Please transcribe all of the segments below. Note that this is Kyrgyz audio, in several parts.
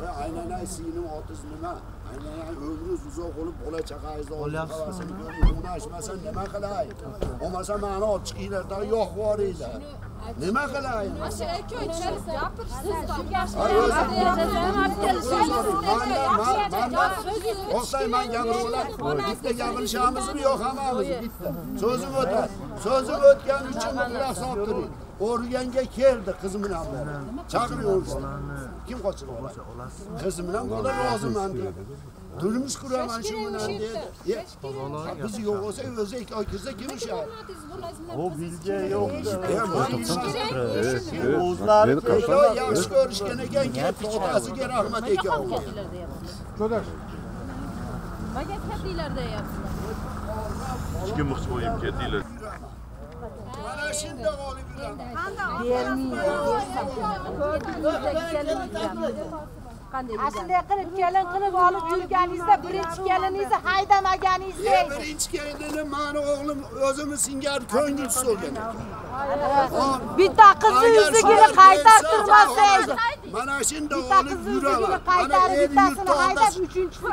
Ve aynen sinin otizmine, aynen ömrünüz uzak olup bola çakayızda olup havasını görüp onu açmasan neme kılayım? Olmasa bana o çıkıylarda yok var idi. Neme kılayım? Oktay ben yanırlar. Gitti yanılışağımız mı yok hamamız gitti. Sözüm öter. Sözüm ötken için kulak saptırıyor. Orgenge geldi kızımın abla. Çağırıyor işte. Kim kaçırır ola? Kızımın ola lazım andı. Durmuş kuraman şunun andı. Biz yok olsa özek kızı kim şey? O bilgi yok. Oğuzlar yaş görüşkene gen gelip kitası geri Ahmet Eke oldu. Kadar. Maget kedilerde yapsın. Kim muhtemelen kediler. Bana şimdi oğlu Aslında kılıp gelin kılıp alıp yürgenizde birinci gelinizi haydamaganizde. Birinci gelinin bana oğlum özümü singer köngülsüz oldu. Bir daha kızı yüzü gibi kaytartırmasaydı. Bana şimdi Bir daha oğlu kızı yüzü yürüyorlar. gibi Bana kaytarı ev bir tanesini yurtta haydap olmaz. üçüncüsü gibi.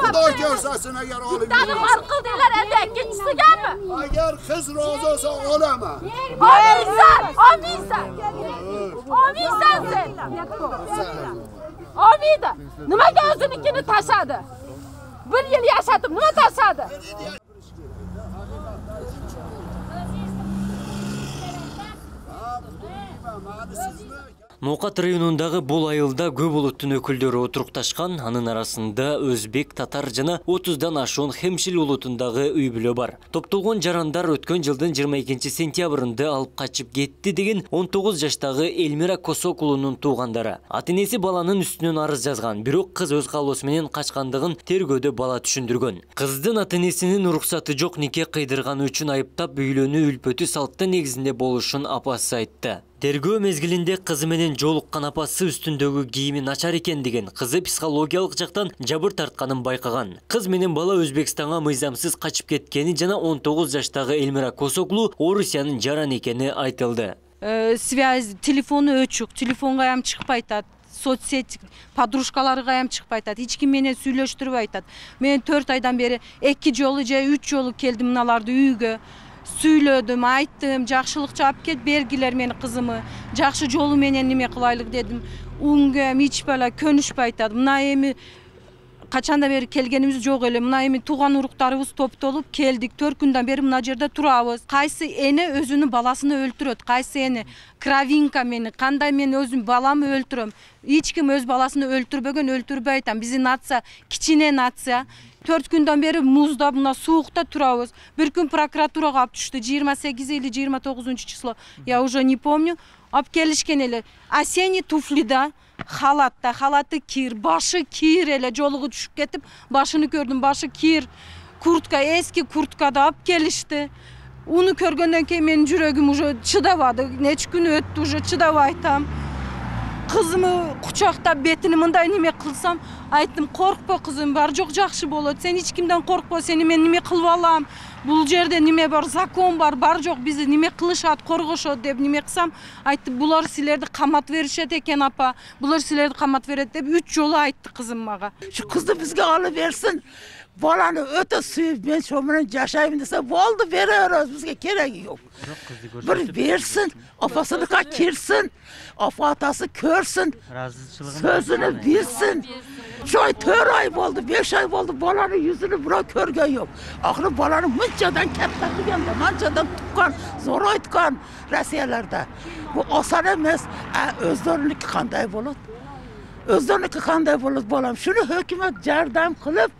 Bu da görsesine gel oğlu Tabii yürüyorlar. farklı değiller elde ikincisi gelme. Eğer kız razı olsa olama. Amin sensin. Amin de. Nima gözününkini taşadı? Bir yıl yaşadım, nima taşadı? Ноқат районундағы бұл айылда көп улуттун өкүлдөрү отурукташкан, анын арасында өзбек, татар жана 30дан ашуун хемшил улутундагы үй бүлө бар. Топтолгон жарандар өткөн жылдын 22 сентябрында алып качып кетти деген 19 жаштагы Элмира Косокулунун туугандары. Ата-энеси баланын үстүнөн арыз жазган, бирок кыз өз каалоосу менен качкандыгын тергөөдө бала түшүндүргөн. Кыздын ата-энесинин уруксаты жок нике кыйдырганы үчүн айыптап үйлөнүү үлпөтү салттын негизинде болушун апасы айтты. Тергөө мезгилинде кызы менен жолуккан апасы үстүндөгү кийими начар экендигин, кызы психологиялык жактан жабыр тартканын байкаган. Кыз менен бала Өзбекстанга мыйзамсыз качып кеткени жана 19 жаштагы Элмира Косоклу Орусиянын жараны экени айтылды. Связь, телефону өчүк, телефонго аям чыкпай атат. Соцсеть подружкаларга аям чыкпай атат. Эч ким менен сүйлөштүрбөй атат. Мен 4 айдан бери 2 жолу же 3 жолу келдим мыналарды үйгө. Süylödüm, ayttım, жақшылық жаап кет, бергилер мени кызымы, жакшы жолу менен неме кылайлык дедим. Унгем ич бала көнүшпөй атат. Мына эми качанда бери келгенибиз жок эле. Мына эми тууган уруктарыбыз топтолуп келдик. 4 күндөн бери мына жерде турабыз. Кайсы эне өзүнүн баласын өлтүрөт, кайсы эне кровинка мени, кандай мен өзүм баламы өлтүрөм. Эч ким өз баласын өлтүрбөгөн, өлтүрбөй атам. Биздин нация кичине нация. 4 günden beri muzda buna soğukta turabız. Bir gün prokuraturaga alıp düştü. 28 или 29 число. Я уже не помню. Alıp gelişken ele. Осенний туфлида, halatta, halatı kir, başı kir ele. Joluğu düşüp ketip başını gördüm. Başı kir. Kurtka, eski kurtkada alıp gelişti. Onu körgönden keyin menin yüreğim уже çıdavadı. Neç gün öttü уже çıdavaytam. Kızımı kucakta betini mınday nime kılsam ayttım korkpa kızım бар жок жакшы болот. Sen hiç kimden korkpa, seni men nime kılып alam. Bul jerde nime бар, закон бар жок bizi nime kılышат, korgoşot dep nime kılsam ayttı bular silerdi kamat verişet eken apa. Bular silerdi kamat veret dep 3 жолу ayttı kızım maga. Şu kızı bizge alıversin. Balanı öte suyup ben şomunun yaşayayım dese boldu veriyoruz, bizge keregi yok. Bir versin, afasını kirsin, afa atası körsün, sözünü bilsin. Şu ay 4 ay oldu, 5 ay oldu, balanın yüzünü bırak körgen yok. Aklı balanın mınçadan keptaklıgen de, mançadan tukkan, zor aytkan resiyelerde. Bu osan emez, özleriniki kanday bulut. Özleriniki kanday bulut balam, şunu hükümet jardam kılıp,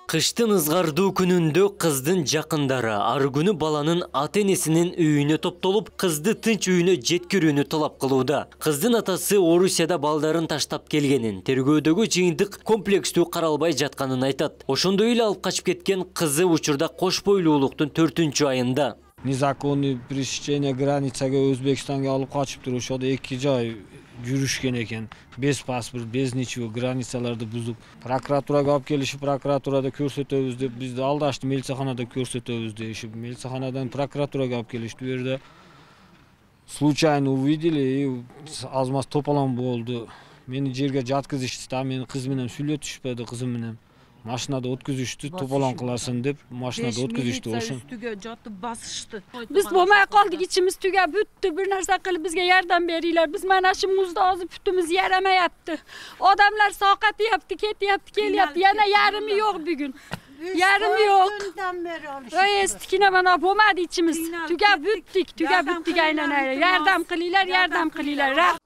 Кыштын ызгардуу күнүндө кыздын жакындары ар күнү баланын ата-энесинин үйүнө топтолуп, кызды тынч үйүнө жеткирүүнү талап кылууда. Кыздын атасы Орусияда балдарын таштап келгенин, тергөөдөгү жыйынтык комплекстүү каралбай жатканын айтат. Ошондой эле алып качып кеткен кызы учурда кош бойлуулуктун 4-айында. Незаконный пересечение границага Өзбекстанга алып качыптыр. Ошодо 2 жай жүрүшкен экен. Без паспорт, без ничего, границаларды бузуп. Прокуратурага алып келишип, прокуратурада көрсөтөбүз деп бизди алдашты, милицияханада көрсөтөбүз дешип. Милицияханадан прокуратурага алып келишти. Бу жерде случайно увидели и азмаз тополом болду. Meni жерге жаткызышты да, мени кыз менен сүйлөтүшпөдү, кызым менен. Машинада өткүзүштү, тополон кыласың деп, машинада өткүзүштү ошон. Üstüge jatıp basıştı. Biz bo'lmay qoldik, içimiz tugab bitdi. Bir narsa qilib bizga yordam beringlar. Biz mana shu muzda hozir putimiz yaramayapti. Odamlar sovqatyapti, ketyapti, kelyapti. Yana yarimi yo'q bugun. Yarimi yo'q. Estikina mana bo'lmadi içimiz. Tugab bitdik aynan. Yordam qilinglar.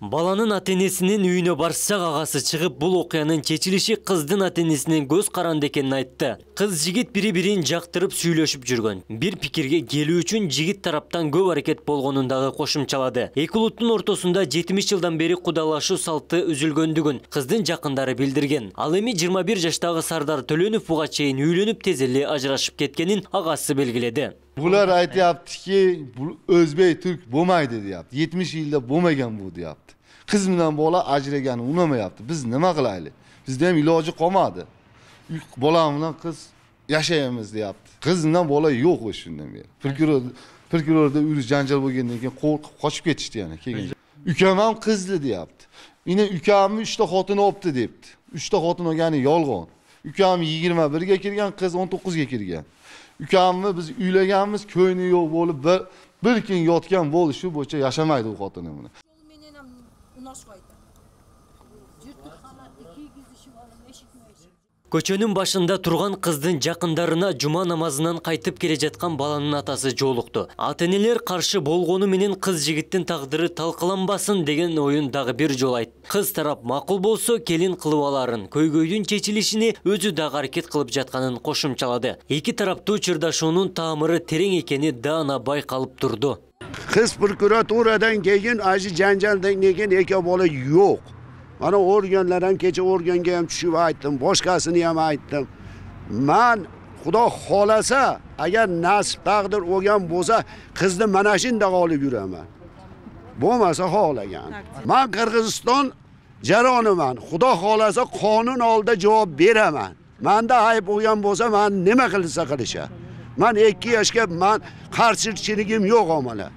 Баланын ата-энесинин үйүнө барсак, агасы чыгып бул окуянын чечилиши кыздын ата-энесинин көз каранды экенин айтты. Кыз жигит бири-бирин жактырып сүйлөшүп жүргөн. Бир пикирге келүү үчүн жигит тараптан көп аракет болгонун дагы кошумчалады. Эки улуттун ортосунда 70 жылдан бери кудалашуу салты үзүлгөндүгүн кыздын жакындары билдирген. Ал эми 21 жаштагы Сардар Төлөнов буга чейин үйлөнүп тез эле ажырашып кеткенин агасы белгиледи. Bular aytyaptiki, bu Özbek Türk bo'lmaydi deyapti. 70 yilda bo'lmagan bu deyapti. Qiz bilan bola ajragani unamayapti. Biz nima qilaylik? Bizda ham iloji qolmadi. Bolam bilan qiz yashaymiz deyapti. Qiz bilan bola yo'q o'shundan beri. Prokurorda urush janjal bo'lgandan keyin qochib ketishdi yana keyin. Ukam ham qizli deyapti. Yine ukamni 3 ta xotin olibdi debdi. 3 ta xotin olgani yolg'on. Ukam 21 ga kirgan, qiz 19 ga kirgan. Ukamni biz uylaganmiz, ko'yni yo'q bo'lib bir kun yotgan bo'ldi, shu bo'yicha yashamaydi u xotinim bilan. Көчөнүн башында турган кыздын жакындарына жума намазынан кайтып келе жаткан баланын атасы жолукту. Ата-энелер каршы болгону менен кыз жигиттин тагдыры талкаланбасын деген оюн дагы бир жолу айтты. Кыз тарап макул болсо келин кылып аларын, көйгөйдүн чечилишини өзү дагы аракет кылып жатканын кошумчалады. Эки тараптуу чырдашуунун таамыры терең экени даана байкалып турду. Kız prokuraturadan keyin acı janjaldan keyin eka bola yo'q. Mana organlardan kecha organga ham tushib aytdim, boshqasini ham aytdim. Men Xudo xolasa, agar nasib taqdir olgan bo'lsa, qizni mana shunday olib yuraman. Bo'lmasa xohlagan. Men Qirg'iziston jaroniman. Xudo xolasa qonun oldida javob beraman. Menda ayb bo'lgan bo'lsa, men nima qilsa qilisha. Men 2 yoshga men qarshichiligim yo'q omala.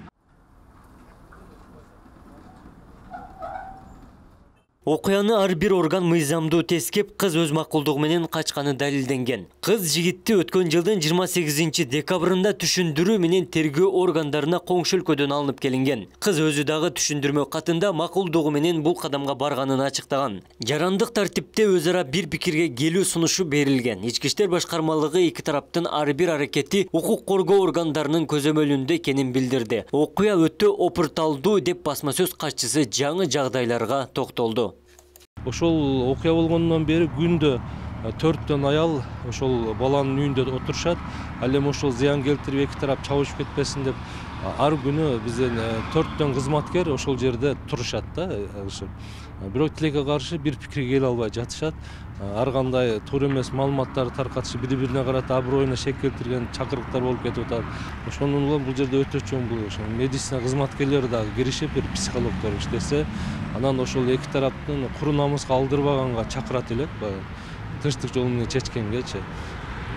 Окуяны ар бир орган мыйзамдуу тескеп, кыз өз макулдугу менен качканы далилденген. Кыз жигитти өткөн жылдын 28 декабрында түшүндүрүү менен тергөө органдарына коңшу өлкөдөн алынып келинген. Кыз өзү дагы түшүндүрмө катында макулдугу менен бул кадамга барганын ачыктаган. Жарандык тартипте өз ара бир пикирге келүү сунушу берилген. Ички иштер башкармалыгы эки тараптын ар бир аракети укук коргоо органдарынын көзөмөлүндө экенин билдирди. Окуя өтө опурталдуу деп басма сөз катчысы жаңы жагдайларга токтолду. Ошол окуя болгондон бери күндө 4 аял ошол баланын үйүндө отурушат. Ал эми ошол зыян келтирип эки тарап чабышып кетпесин деп ар күнү бизден 4 кызматкер ошол жерде турушат да. Бирок тилекке каршы бир пикирге келе албай жатышат. Ар кандай туура эмес маалыматтарды таркатышы, бири-бирине карата аброюна шек келтирген чакырыктар болуп кетип атат. Ошондон улам бул жерде өтө чоң бул медицина кызматкерлери дагы киришип, бир психологдор иштесе, анан ошол эки тараптын куру намыска алдырбаганга чакырат элек, тынчтык жолу менен чечкенгечи.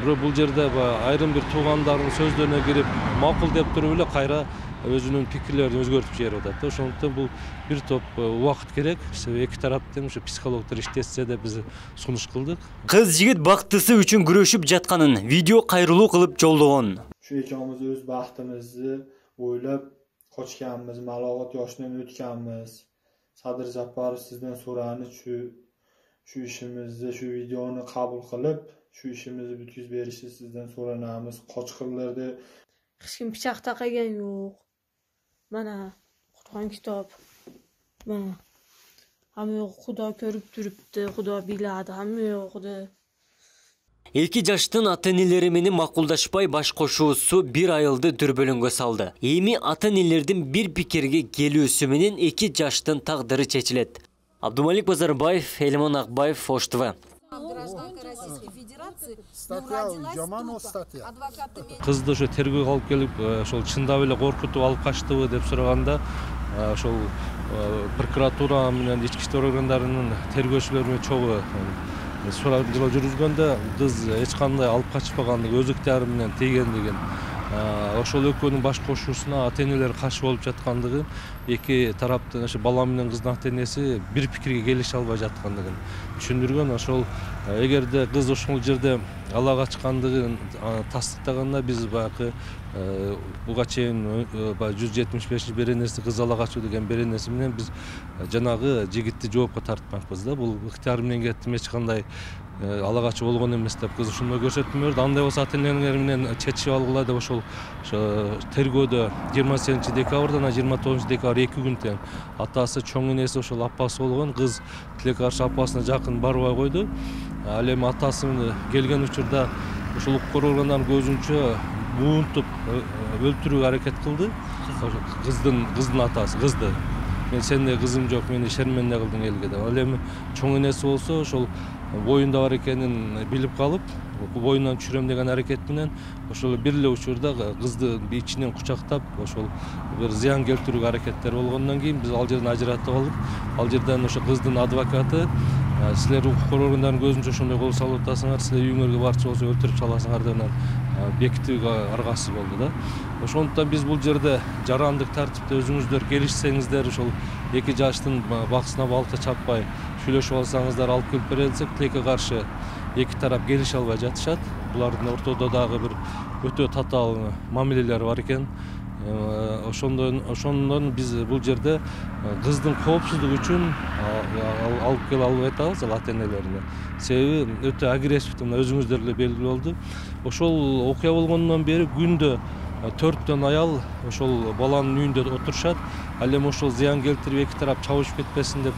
Бирок бул жерде айрым бир туугандардын сөздөрүнө кирип, макул деп туруп эле кайра өзүнүн пикирлерин өзгөртүп жиберип атат. Ошондуктан бул бир топ убакыт керек. Эки тараптын ушу психологдор иштешсе деп биз сунуш кылдык. Кыз жигит бактысы үчүн күрөшүп жатканын видео кайрылуу кылып жолдогон. Shu ekamiz o'z baxtimizni o'ylab qochganmiz, malog'at yoshdan o'tganmiz. Sadir Japarov sizdan so'rani shu ishimizni, shu videoni qabul qilib, shu ishimizni bitkazib berishni sizdan so'ranamiz. Qochqinlarda hech kim pichoq taqagan yo'q. Mana Qur'on kitob. Mana hamma yo'q, Xudo ko'rib turibdi, Xudo biladi, hamma yo'qdi. Эки жаштын ата-энелери менен макулдашпай баш кошуусу бир айылды дүрбөлөңгө салды. Эми ата-энелердин бир пикирге келүүсү менен эки жаштын тагдыры чечилет. Абдумалик Базарбаев, Элимон Акбаев, Ош ТВ. Кызды ошо тергөөгө алып келип, ошол чындап эле коркутуп алып качтыбы деп сураганда, ошол прокуратура менен ички иштер органдарынын тергөөчүлөрү чогуу сурап жүргөндө кыз эч кандай алып качпагандыгы, өз ыктыяры менен тийгендигин, ошол экөөнүн баш кошуусуна ата энелер каршы болуп жаткандыгын, эки тараптын ошо бала менен кыздын ата энеси бир пикирге келише албай жаткандыгын түшүндүргөн. Ошол эгерде кыз ошол жерде ала качкандыгын тастыктаганда биз баягы буга чейин 175 беренеси кыз ала качуу деген беренеси менен биз жанагы жигитти жоопко тартмакпыз да. Бул ыктыяры менен кеттим, эч кандай ала качуу болгон эмес деп кыз ошондой көрсөтмө берди. Андай болсо ата энелер менен чечип алгыла деп ошол тергөөдө 28 декабрдан 29 декабрь 2 күн тең атасы чоң энеси ошол апасы болгон кыз тилекке каршы апасына жакын барбай койду. Ал эми атасы келген учурда ошол укук органдарын көзүнчө муунтуп өлтүрүүгө аракет кылды. Кыздын атасы кызды. Мен сенде кызым жок, мени шерменде кылдың элге деп. Ал эми чоң энеси болсо ошол боюнда бар экенин билип калып, боюнан түшүрөм деген аракет менен ошол бир эле учурда кызды ичинен кучактап, ошол бир зыян келтирүүгө аракеттер болгондон кийин биз ал жерден ажыратып алып, ал жерден ошо кыздын адвокаты силер укук органдарынын көзүнчө ошондой кол салып атасыңар, силер үйүңөргө барчу болсо өлтүрүп саласыңар деп бекитүүгө аргасы болду да. Ошондуктан биз бул жерде жарандык тартипте өзүңүздөр келишсеңиздер, ошол эки жаштын баксына балта чаппай сүйлөшүп алсаңыздар, алып келип бере десек, тилекке каршы эки тарап келише албай жатышат. Булардын ортодо дагы бир өтө татаал мамилелер бар экен. Ошондон биз бул жерде кыздын коопсуздугу үчүн алып келе албай атабыз ата энелерине. Себеби өтө агрессивдүү, мына өзүңүздөр эле белгилүү болду. Ошол окуя болгондон бери күндө 4 аял ошол баланын үйүндө отурушат. Ал эми ошол зыян келтирип эки тарап чабышып кетпесин деп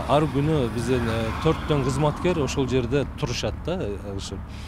ар күнү бизден 4 кызматкер ошол жерде турушат да.